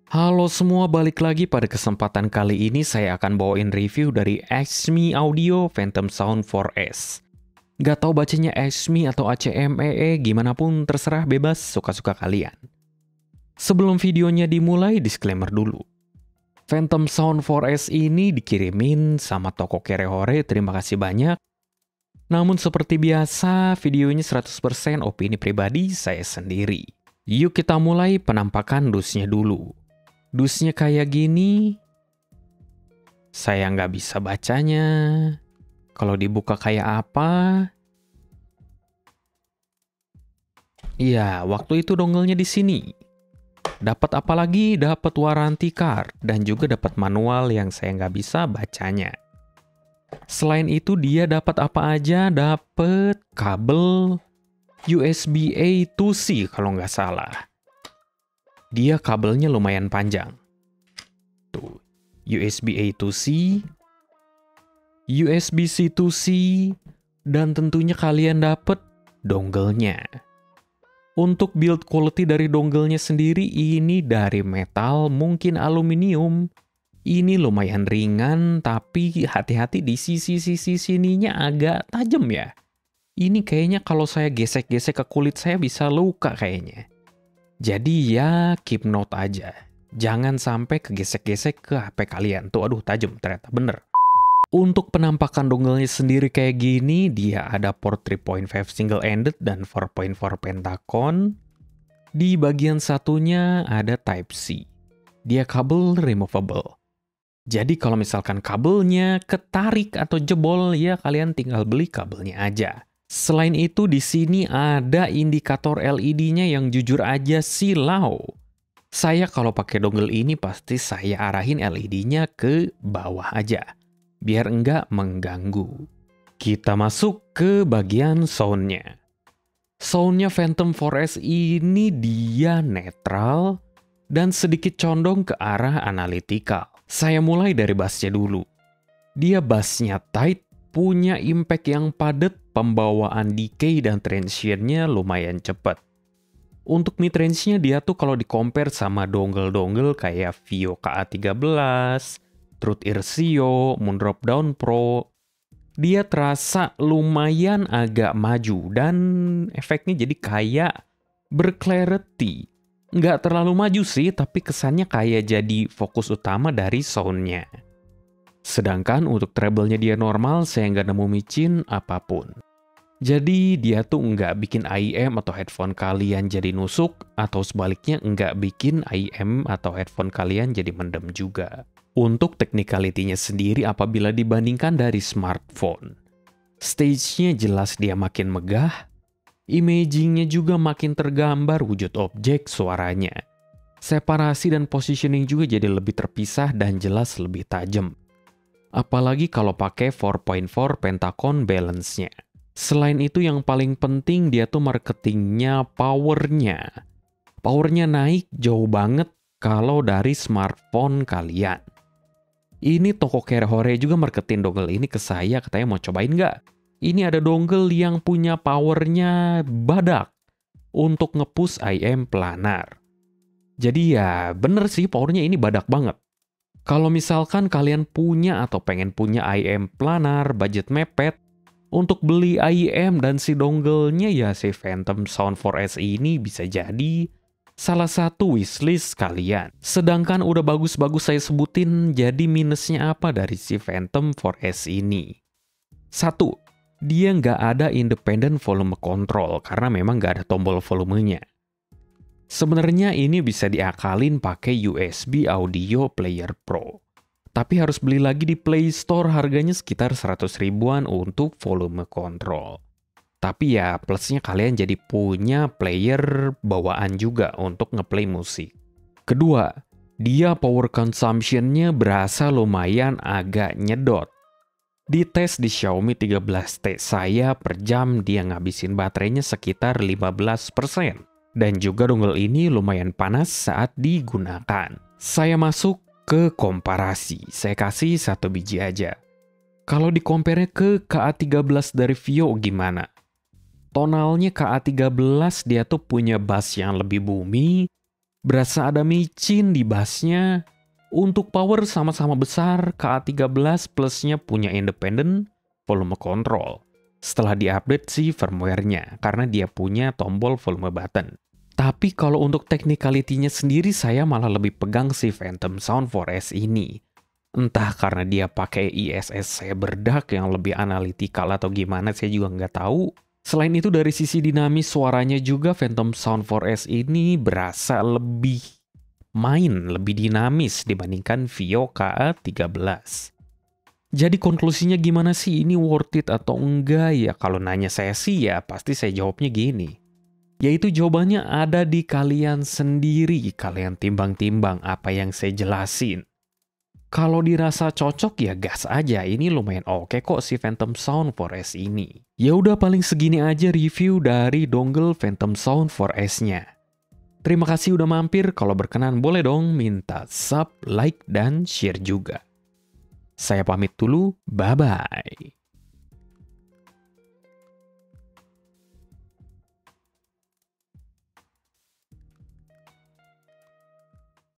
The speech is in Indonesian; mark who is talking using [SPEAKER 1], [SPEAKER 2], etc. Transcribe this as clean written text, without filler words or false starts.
[SPEAKER 1] Halo semua, balik lagi pada kesempatan kali ini saya akan bawain review dari ACME Audio Phantom Sound 4S. Gak tau bacanya ACME atau ACMEE, gimana pun terserah, bebas, suka-suka kalian. Sebelum videonya dimulai, disclaimer dulu. Phantom Sound 4S ini dikirimin sama toko Kerehore, terima kasih banyak. Namun seperti biasa, videonya 100% opini pribadi saya sendiri. Yuk kita mulai penampakan dusnya dulu. Dusnya kayak gini, saya nggak bisa bacanya. Kalau dibuka kayak apa? Iya, waktu itu dongelnya di sini. Dapat apa lagi? Dapat warranty card dan juga dapat manual yang saya nggak bisa bacanya. Selain itu dia dapat apa aja? Dapat kabel USB-A to C kalau nggak salah. Dia kabelnya lumayan panjang. Tuh, USB-A to C, USB-C to C, dan tentunya kalian dapat dongle-nya. Untuk build quality dari dongle-nya sendiri ini dari metal, mungkin aluminium. Ini lumayan ringan, tapi hati-hati di sisi-sisi sininya agak tajam ya. Ini kayaknya kalau saya gesek-gesek ke kulit saya bisa luka kayaknya. Jadi ya keep note aja. Jangan sampai kegesek-gesek ke HP kalian. Tuh aduh tajam ternyata bener. Untuk penampakan dongle-nya sendiri kayak gini, dia ada port 3.5 single-ended dan 4.4 pentacon. Di bagian satunya ada Type-C. Dia kabel removable. Jadi kalau misalkan kabelnya ketarik atau jebol, ya kalian tinggal beli kabelnya aja. Selain itu di sini ada indikator LED-nya yang jujur aja silau. Saya kalau pakai dongle ini pasti saya arahin LED-nya ke bawah aja, biar enggak mengganggu. Kita masuk ke bagian sound-nya. Sound-nya Phantom 4S ini dia netral dan sedikit condong ke arah analytical. Saya mulai dari bass-nya dulu. Dia bass-nya tight, punya impact yang padat, pembawaan decay dan transition-nya lumayan cepat. Untuk mid-range-nya dia tuh kalau di-compare sama dongle-dongle kayak Vio KA13, Truth Irsio, Moondrop Down Pro, dia terasa lumayan agak maju dan efeknya jadi kayak berclarity. Nggak terlalu maju sih, tapi kesannya kayak jadi fokus utama dari sound-nya. Sedangkan untuk treble-nya dia normal, saya nggak nemu micin apapun. Jadi dia tuh nggak bikin IEM atau headphone kalian jadi nusuk, atau sebaliknya nggak bikin IEM atau headphone kalian jadi mendem juga. Untuk technicality-nya sendiri apabila dibandingkan dari smartphone, stage-nya jelas dia makin megah, imaging-nya juga makin tergambar wujud objek suaranya. Separasi dan positioning juga jadi lebih terpisah dan jelas lebih tajam. Apalagi kalau pakai 4.4 pentacon balance-nya. Selain itu yang paling penting dia tuh marketingnya powernya. Powernya naik jauh banget kalau dari smartphone kalian. Ini toko Kerehore juga marketing dongle ini ke saya, katanya mau cobain nggak? Ini ada dongle yang punya powernya badak untuk nge-push IM planar. Jadi ya bener sih powernya ini badak banget. Kalau misalkan kalian punya atau pengen punya IM planar, budget mepet, untuk beli IM dan si dongle-nya ya si Phantom Sound 4S ini bisa jadi salah satu wishlist kalian. Sedangkan udah bagus-bagus saya sebutin, jadi minusnya apa dari si Phantom 4S ini? 1. Dia nggak ada independent volume control karena memang nggak ada tombol volumenya. Sebenarnya ini bisa diakalin pakai USB Audio Player Pro. Tapi harus beli lagi di Play Store, harganya sekitar 100 ribuan untuk volume control. Tapi ya plusnya kalian jadi punya player bawaan juga untuk ngeplay musik. Kedua, dia power consumption-nya berasa lumayan agak nyedot. Di tes di Xiaomi 13T saya per jam dia ngabisin baterainya sekitar 15%. Dan juga dongle ini lumayan panas saat digunakan. Saya masuk ke komparasi, saya kasih 1 biji aja. Kalau di-compare ke KA13 dari Vio gimana? Tonalnya KA13 dia tuh punya bass yang lebih boomy, Berasa ada micin di bassnya. Untuk power sama-sama besar, KA13 Plusnya punya independent volume control. Setelah diupdate sih firmware-nya, karena dia punya tombol volume button. Tapi kalau untuk technicality-nya sendiri, saya malah lebih pegang si Phantom Sound 4S ini. Entah karena dia pakai ISS Saber DAC yang lebih analytical atau gimana, saya juga nggak tahu. Selain itu dari sisi dinamis suaranya juga Phantom Sound 4S ini berasa lebih lebih dinamis dibandingkan Vio KA13. Jadi konklusinya gimana sih, ini worth it atau enggak ya? Kalau nanya saya sih ya pasti saya jawabnya gini. Yaitu jawabannya ada di kalian sendiri, kalian timbang-timbang apa yang saya jelasin. Kalau dirasa cocok ya gas aja, ini lumayan oke kok si Phantom Sound 4S ini. Ya udah paling segini aja review dari dongle Phantom Sound 4S-nya. Terima kasih udah mampir, kalau berkenan boleh dong minta sub, like, dan share juga. Saya pamit dulu, bye-bye.